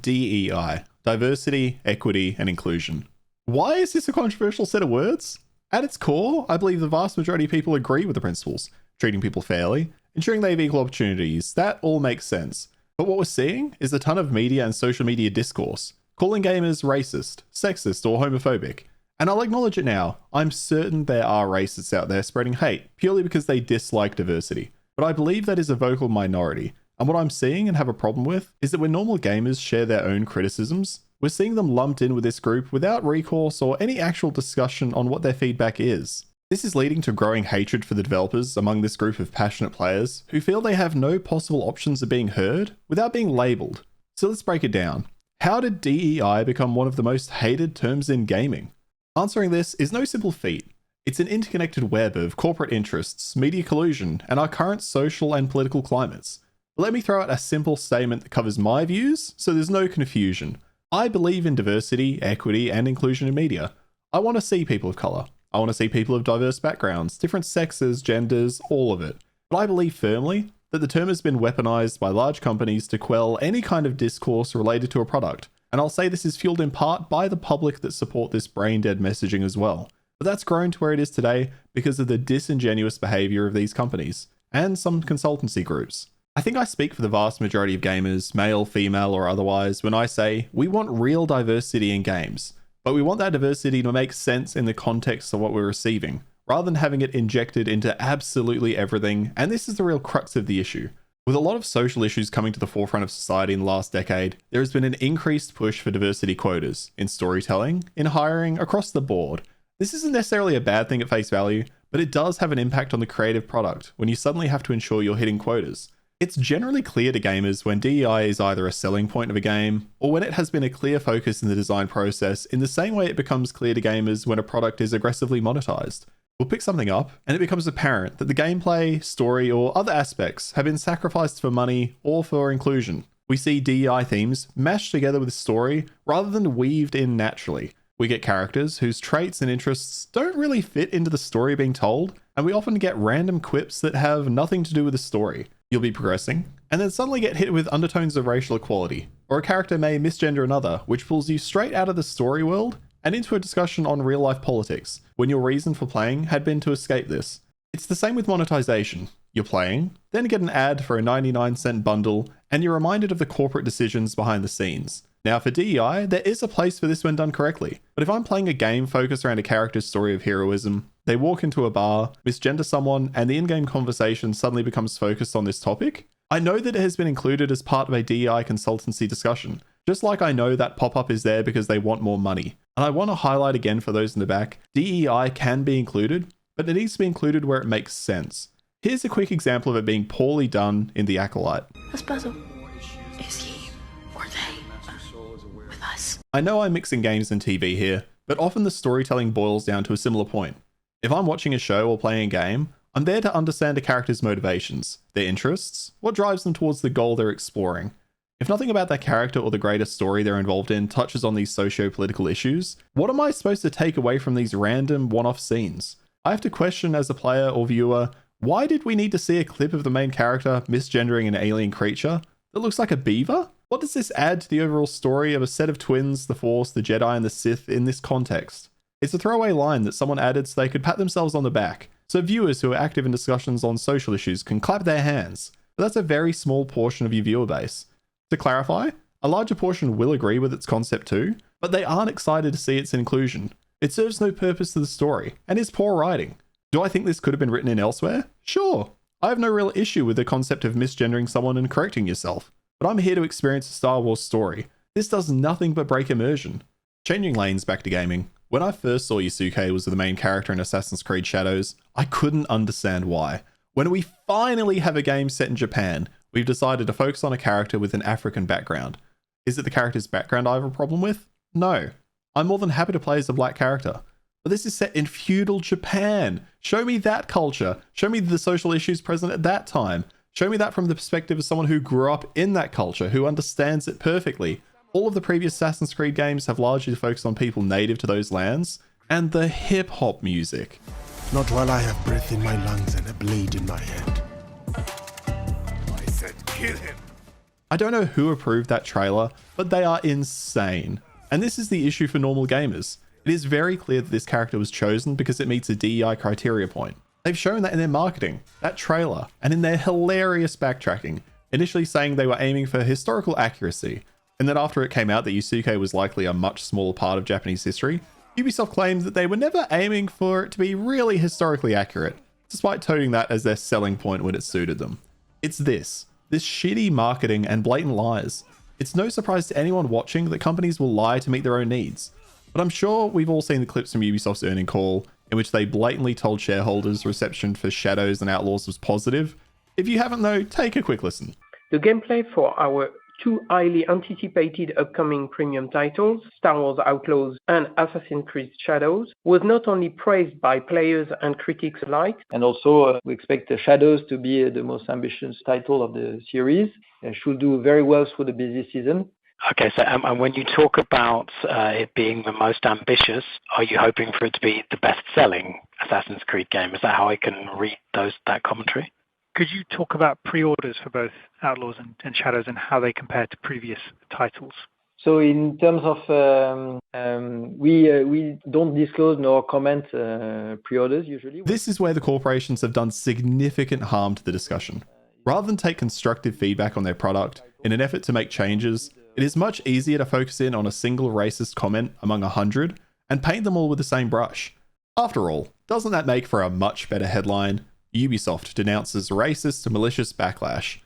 DEI, diversity, equity, and inclusion. Why is this a controversial set of words? At its core, I believe the vast majority of people agree with the principles, treating people fairly, ensuring they have equal opportunities. That all makes sense. But what we're seeing is a ton of media and social media discourse, calling gamers racist, sexist, or homophobic. And I'll acknowledge it now, I'm certain there are racists out there spreading hate purely because they dislike diversity. But I believe that is a vocal minority. And what I'm seeing and have a problem with is that when normal gamers share their own criticisms, we're seeing them lumped in with this group without recourse or any actual discussion on what their feedback is. This is leading to growing hatred for the developers among this group of passionate players who feel they have no possible options of being heard without being labelled. So let's break it down. How did DEI become one of the most hated terms in gaming? Answering this is no simple feat. It's an interconnected web of corporate interests, media collusion, and our current social and political climates. But let me throw out a simple statement that covers my views, so there's no confusion. I believe in diversity, equity, and inclusion in media. I want to see people of colour. I want to see people of diverse backgrounds, different sexes, genders, all of it. But I believe firmly that the term has been weaponized by large companies to quell any kind of discourse related to a product. And I'll say this is fueled in part by the public that support this brain-dead messaging as well. But that's grown to where it is today because of the disingenuous behaviour of these companies, and some consultancy groups. I think I speak for the vast majority of gamers, male, female, or otherwise, when I say we want real diversity in games, but we want that diversity to make sense in the context of what we're receiving, rather than having it injected into absolutely everything, and this is the real crux of the issue. With a lot of social issues coming to the forefront of society in the last decade, there has been an increased push for diversity quotas, in storytelling, in hiring, across the board. This isn't necessarily a bad thing at face value, but it does have an impact on the creative product when you suddenly have to ensure you're hitting quotas. It's generally clear to gamers when DEI is either a selling point of a game, or when it has been a clear focus in the design process, in the same way it becomes clear to gamers when a product is aggressively monetized. We'll pick something up, and it becomes apparent that the gameplay, story, or other aspects have been sacrificed for money or for inclusion. We see DEI themes mashed together with story rather than weaved in naturally. We get characters whose traits and interests don't really fit into the story being told, and we often get random quips that have nothing to do with the story. You'll be progressing, and then suddenly get hit with undertones of racial equality, or a character may misgender another, which pulls you straight out of the story world and into a discussion on real-life politics, when your reason for playing had been to escape this. It's the same with monetization. You're playing, then get an ad for a 99-cent bundle, and you're reminded of the corporate decisions behind the scenes. Now for DEI, there is a place for this when done correctly, but if I'm playing a game focused around a character's story of heroism, they walk into a bar, misgender someone, and the in-game conversation suddenly becomes focused on this topic, I know that it has been included as part of a DEI consultancy discussion, just like I know that pop-up is there because they want more money. And I want to highlight again for those in the back, DEI can be included, but it needs to be included where it makes sense. Here's a quick example of it being poorly done in The Acolyte. Espresso. Is he or they with us? I know I'm mixing games and TV here, but often the storytelling boils down to a similar point. If I'm watching a show or playing a game, I'm there to understand a character's motivations, their interests, what drives them towards the goal they're exploring. If nothing about that character or the greater story they're involved in touches on these socio-political issues, what am I supposed to take away from these random one-off scenes? I have to question as a player or viewer, why did we need to see a clip of the main character misgendering an alien creature that looks like a beaver? What does this add to the overall story of a set of twins, the Force, the Jedi, and the Sith in this context? It's a throwaway line that someone added so they could pat themselves on the back, so viewers who are active in discussions on social issues can clap their hands. But that's a very small portion of your viewer base. To clarify, a larger portion will agree with its concept too, but they aren't excited to see its inclusion. It serves no purpose to the story, and is poor writing. Do I think this could have been written in elsewhere? Sure. I have no real issue with the concept of misgendering someone and correcting yourself, but I'm here to experience a Star Wars story. This does nothing but break immersion. Changing lanes back to gaming. When I first saw Yusuke was the main character in Assassin's Creed Shadows, I couldn't understand why. When we finally have a game set in Japan, we've decided to focus on a character with an African background. Is it the character's background I have a problem with? No. I'm more than happy to play as a black character. But this is set in feudal Japan. Show me that culture. Show me the social issues present at that time. Show me that from the perspective of someone who grew up in that culture, who understands it perfectly. All of the previous Assassin's Creed games have largely focused on people native to those lands, and the hip-hop music. Not while I have breath in my lungs and a blade in my hand. I said kill him. I don't know who approved that trailer, but they are insane. And this is the issue for normal gamers. It is very clear that this character was chosen because it meets a DEI criteria point. They've shown that in their marketing, that trailer, and in their hilarious backtracking, initially saying they were aiming for historical accuracy, and then after it came out that Yusuke was likely a much smaller part of Japanese history, Ubisoft claimed that they were never aiming for it to be really historically accurate, despite toting that as their selling point when it suited them. It's this shitty marketing and blatant lies. It's no surprise to anyone watching that companies will lie to meet their own needs. But I'm sure we've all seen the clips from Ubisoft's earnings call in which they blatantly told shareholders reception for Shadows and Outlaws was positive. If you haven't though, take a quick listen. The gameplay for our two highly anticipated upcoming premium titles, Star Wars Outlaws and Assassin's Creed Shadows, was not only praised by players and critics alike, and also we expect Shadows to be the most ambitious title of the series. It should do very well through the busy season. Okay, so and when you talk about it being the most ambitious, are you hoping for it to be the best-selling Assassin's Creed game? Is that how I can read that commentary? Could you talk about pre-orders for both Outlaws and Shadows and how they compare to previous titles? So in terms of, we don't disclose nor comment pre-orders usually. This is where the corporations have done significant harm to the discussion. Rather than take constructive feedback on their product in an effort to make changes, it is much easier to focus in on a single racist comment among 100 and paint them all with the same brush. After all, doesn't that make for a much better headline? Ubisoft denounces racist to malicious backlash.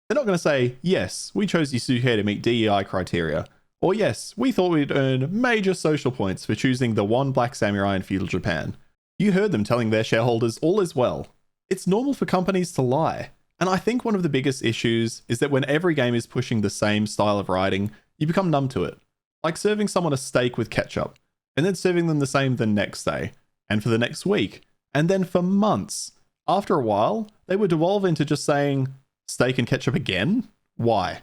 They're not going to say, yes, we chose Yusuke to meet DEI criteria, or yes, we thought we'd earn major social points for choosing the one black samurai in feudal Japan. You heard them telling their shareholders all is well. It's normal for companies to lie. And I think one of the biggest issues is that when every game is pushing the same style of writing, you become numb to it. Like serving someone a steak with ketchup, and then serving them the same the next day, and for the next week, and then for months. After a while, they would devolve into just saying, steak and ketchup again? Why?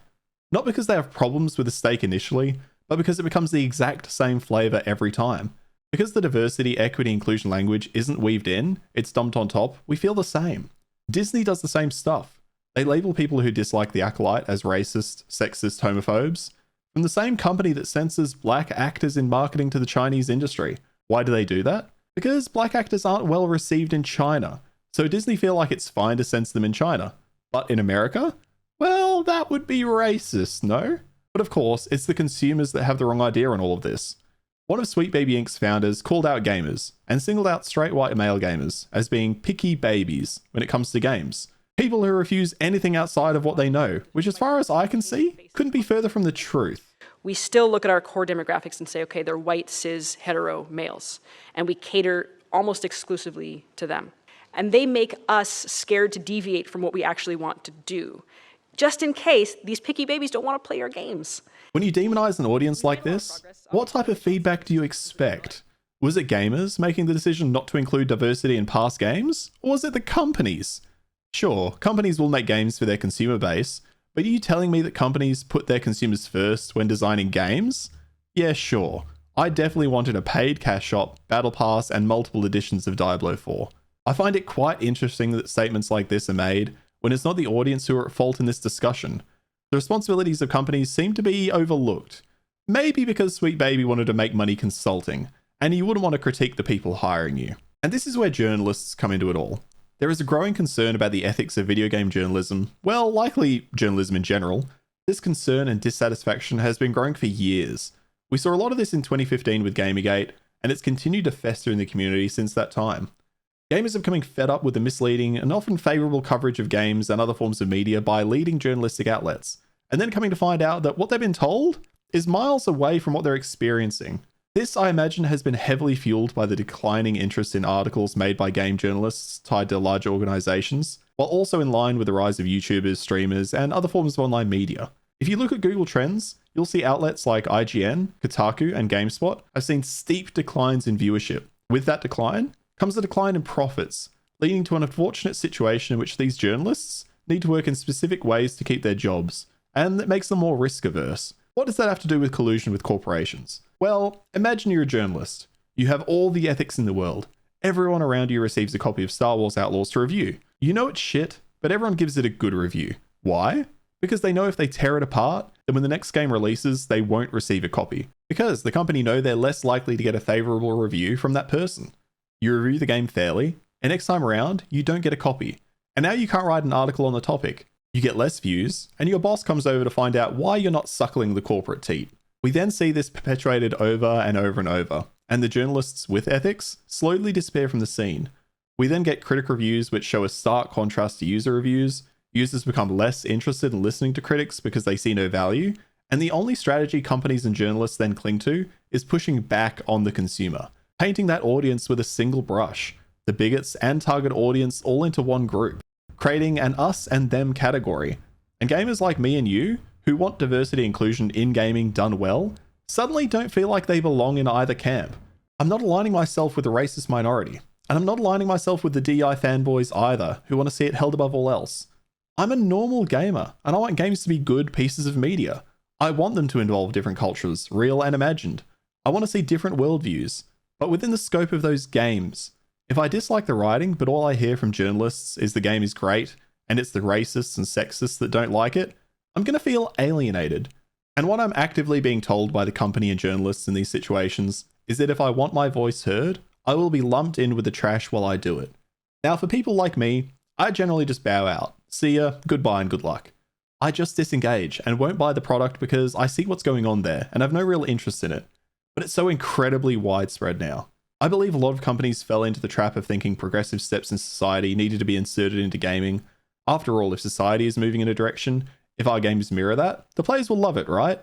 Not because they have problems with the steak initially, but because it becomes the exact same flavor every time. Because the diversity, equity, inclusion language isn't weaved in, it's dumped on top, we feel the same. Disney does the same stuff. They label people who dislike the Acolyte as racist, sexist, homophobes, from the same company that censors black actors in marketing to the Chinese industry. Why do they do that? Because black actors aren't well received in China, so Disney feel like it's fine to censor them in China. But in America? Well, that would be racist, no? But of course, it's the consumers that have the wrong idea on all of this. One of Sweet Baby Inc.'s founders called out gamers, and singled out straight white male gamers as being picky babies when it comes to games. People who refuse anything outside of what they know, which as far as I can see, couldn't be further from the truth. We still look at our core demographics and say, okay, they're white, cis, hetero males, and we cater almost exclusively to them. And they make us scared to deviate from what we actually want to do, just in case these picky babies don't want to play our games. When you demonize an audience like this, what type of feedback do you expect? Was it gamers making the decision not to include diversity in past games? Or was it the companies? Sure, companies will make games for their consumer base, but are you telling me that companies put their consumers first when designing games? Yeah, sure. I definitely wanted a paid cash shop, battle pass, and multiple editions of Diablo 4. I find it quite interesting that statements like this are made when it's not the audience who are at fault in this discussion. The responsibilities of companies seem to be overlooked. Maybe because Sweet Baby wanted to make money consulting, and you wouldn't want to critique the people hiring you. And this is where journalists come into it all. There is a growing concern about the ethics of video game journalism, well, likely journalism in general. This concern and dissatisfaction has been growing for years. We saw a lot of this in 2015 with Gamergate, and it's continued to fester in the community since that time. Gamers are becoming fed up with the misleading and often favourable coverage of games and other forms of media by leading journalistic outlets, and then coming to find out that what they've been told is miles away from what they're experiencing. This, I imagine, has been heavily fueled by the declining interest in articles made by game journalists tied to larger organisations, while also in line with the rise of YouTubers, streamers, and other forms of online media. If you look at Google Trends, you'll see outlets like IGN, Kotaku, and GameSpot have seen steep declines in viewership. With that decline comes a decline in profits, leading to an unfortunate situation in which these journalists need to work in specific ways to keep their jobs, and that makes them more risk averse. What does that have to do with collusion with corporations? Well, imagine you're a journalist. You have all the ethics in the world. Everyone around you receives a copy of Star Wars Outlaws to review. You know it's shit, but everyone gives it a good review. Why? because they know if they tear it apart, then when the next game releases, they won't receive a copy, because the company know they're less likely to get a favorable review from that person. You review the game fairly, and next time around, you don't get a copy. And now you can't write an article on the topic. You get less views, and your boss comes over to find out why you're not suckling the corporate teat. We then see this perpetuated over and over and over, and the journalists with ethics slowly disappear from the scene. We then get critic reviews which show a stark contrast to user reviews. Users become less interested in listening to critics because they see no value, and the only strategy companies and journalists then cling to is pushing back on the consumer, painting that audience with a single brush, the bigots and target audience all into one group, creating an us and them category. And gamers like me and you, who want diversity and inclusion in gaming done well, suddenly don't feel like they belong in either camp. I'm not aligning myself with the racist minority, and I'm not aligning myself with the DEI fanboys either, who want to see it held above all else. I'm a normal gamer, and I want games to be good pieces of media. I want them to involve different cultures, real and imagined. I want to see different worldviews, but within the scope of those games. If I dislike the writing, but all I hear from journalists is the game is great, and it's the racists and sexists that don't like it, I'm going to feel alienated. And what I'm actively being told by the company and journalists in these situations is that if I want my voice heard, I will be lumped in with the trash while I do it. Now, for people like me, I generally just bow out. See ya, goodbye and good luck. I just disengage and won't buy the product because I see what's going on there and have no real interest in it. But it's so incredibly widespread now. I believe a lot of companies fell into the trap of thinking progressive steps in society needed to be inserted into gaming. After all, if society is moving in a direction, if our games mirror that, the players will love it, right?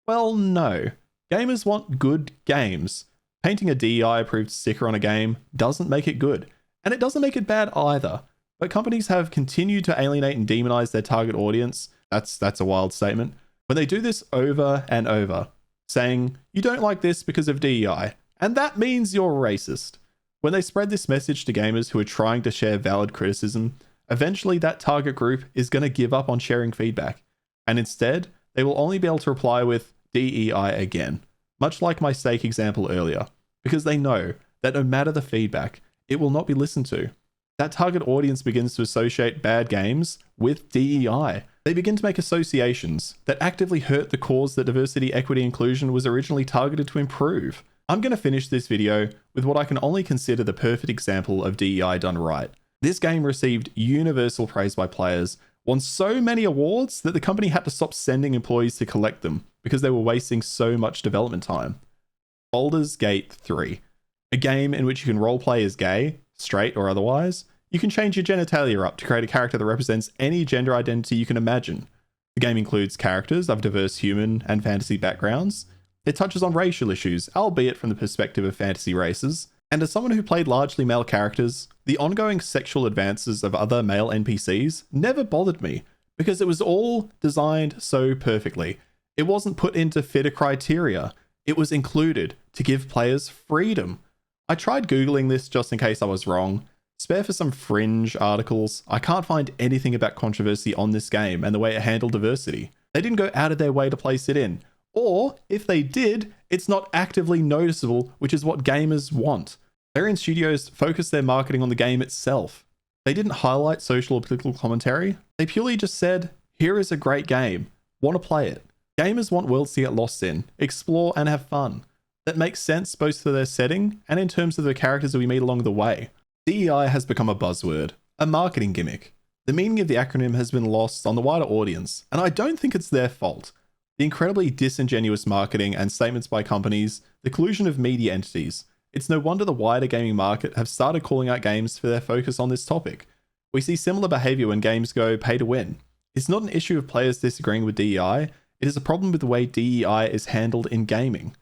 Well, no. Gamers want good games. Painting a DEI-approved sticker on a game doesn't make it good, and it doesn't make it bad either. But companies have continued to alienate and demonize their target audience. That's a wild statement. When they do this over and over, saying, you don't like this because of DEI, and that means you're racist. When they spread this message to gamers who are trying to share valid criticism, eventually that target group is going to give up on sharing feedback, and instead, they will only be able to reply with DEI again, much like my steak example earlier, because they know that no matter the feedback, it will not be listened to. That target audience begins to associate bad games with DEI. They begin to make associations that actively hurt the cause that diversity, equity, inclusion was originally targeted to improve. I'm going to finish this video with what I can only consider the perfect example of DEI done right. This game received universal praise by players, won so many awards that the company had to stop sending employees to collect them because they were wasting so much development time. Baldur's Gate 3, a game in which you can roleplay as gay, straight or otherwise. You can change your genitalia up to create a character that represents any gender identity you can imagine. The game includes characters of diverse human and fantasy backgrounds. It touches on racial issues, albeit from the perspective of fantasy races. And as someone who played largely male characters, the ongoing sexual advances of other male NPCs never bothered me, because it was all designed so perfectly. It wasn't put into fit a criteria. It was included to give players freedom. I tried Googling this just in case I was wrong. Spare for some fringe articles, I can't find anything about controversy on this game and the way it handled diversity. They didn't go out of their way to place it in. Or, if they did, it's not actively noticeable, which is what gamers want. Larian Studios focused their marketing on the game itself. They didn't highlight social or political commentary. They purely just said, here is a great game. Want to play it. Gamers want worlds to get lost in, explore and have fun. That makes sense both for their setting and in terms of the characters that we meet along the way. DEI has become a buzzword, a marketing gimmick. The meaning of the acronym has been lost on the wider audience, and I don't think it's their fault. The incredibly disingenuous marketing and statements by companies, the collusion of media entities. It's no wonder the wider gaming market have started calling out games for their focus on this topic. We see similar behavior when games go pay to win. It's not an issue of players disagreeing with DEI, it is a problem with the way DEI is handled in gaming.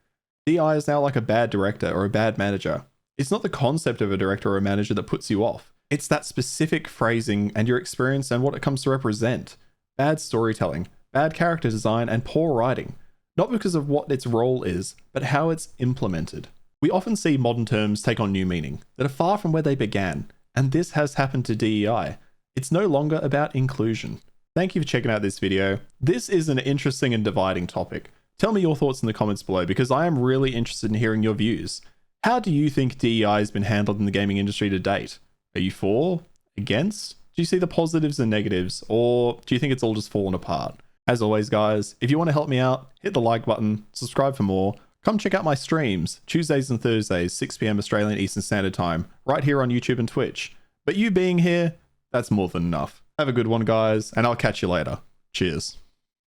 DEI is now like a bad director or a bad manager. It's not the concept of a director or a manager that puts you off. It's that specific phrasing and your experience and what it comes to represent. Bad storytelling, bad character design, and poor writing. Not because of what its role is, but how it's implemented. We often see modern terms take on new meaning that are far from where they began, and this has happened to DEI. It's no longer about inclusion. Thank you for checking out this video. This is an interesting and dividing topic. Tell me your thoughts in the comments below because I am really interested in hearing your views. How do you think DEI has been handled in the gaming industry to date? Are you for? Against? Do you see the positives and negatives? Or do you think it's all just fallen apart? As always, guys, if you want to help me out, hit the like button, subscribe for more. Come check out my streams, Tuesdays and Thursdays, 6 p.m. Australian Eastern Standard Time, right here on YouTube and Twitch. But you being here, that's more than enough. Have a good one, guys, and I'll catch you later. Cheers.